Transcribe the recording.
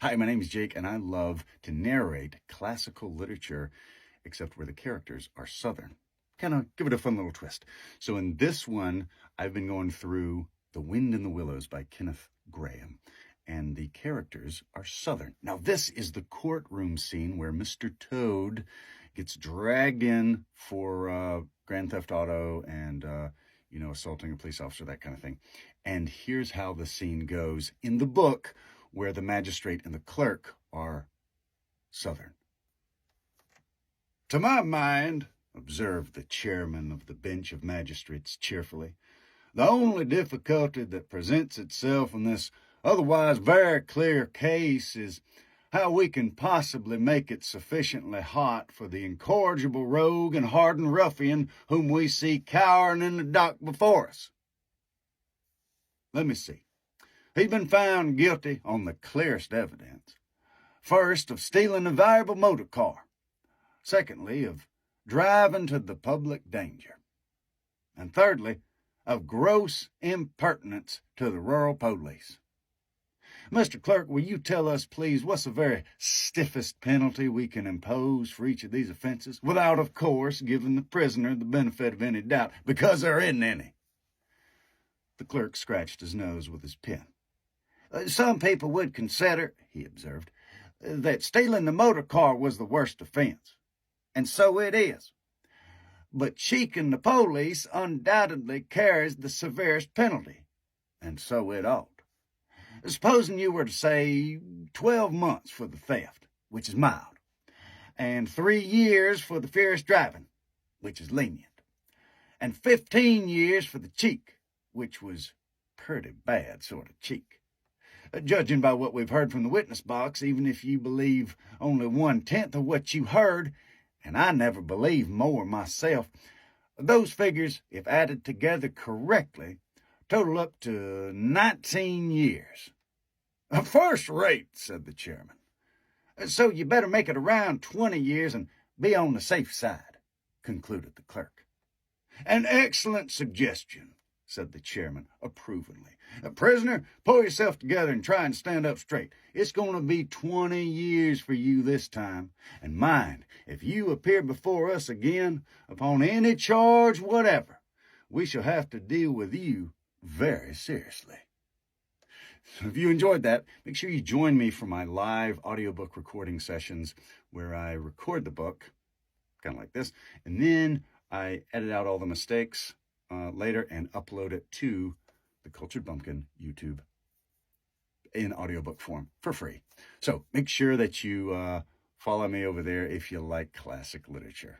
Hi, my name is Jake, and I love to narrate classical literature, except where the characters are Southern. Kind of give it a fun little twist. So in this one, I've been going through The Wind in the Willows by Kenneth Grahame, and the characters are Southern. Now, this is the courtroom scene where Mr. Toad gets dragged in for grand theft auto and, assaulting a police officer, that kind of thing. And here's how the scene goes in the book, where the magistrate and the clerk are Southern. "To my mind," observed the chairman of the bench of magistrates cheerfully, "the only difficulty that presents itself in this otherwise very clear case is how we can possibly make it sufficiently hot for the incorrigible rogue and hardened ruffian whom we see cowering in the dock before us. Let me see. He's been found guilty on the clearest evidence. First, of stealing a valuable motor car. Secondly, of driving to the public danger. And thirdly, of gross impertinence to the rural police. Mr. Clerk, will you tell us, please, what's the very stiffest penalty we can impose for each of these offenses, without, of course, giving the prisoner the benefit of any doubt, because there isn't any?" The clerk scratched his nose with his pen. "Some people would consider," he observed, "that stealing the motor car was the worst offense. And so it is. But cheeking the police undoubtedly carries the severest penalty. And so it ought. Supposing you were to say 12 months for the theft, which is mild, and 3 years for the furious driving, which is lenient, and 15 years for the cheek, which was pretty bad sort of cheek. Judging by what we've heard from the witness box, even if you believe only 1/10 of what you heard, and I never believed more myself, those figures, if added together correctly, total up to 19 years. "First rate," said the chairman. "So you better make it around 20 years and be on the safe side," concluded the clerk. "An excellent suggestion," said the chairman approvingly. "Prisoner, pull yourself together and try and stand up straight. It's going to be 20 years for you this time. And mind, if you appear before us again upon any charge whatever, we shall have to deal with you very seriously." If you enjoyed that, make sure you join me for my live audiobook recording sessions where I record the book, kind of like this, and then I edit out all the mistakes later and upload it to the Cultured Bumpkin YouTube in audiobook form for free. So make sure that you follow me over there if you like classic literature.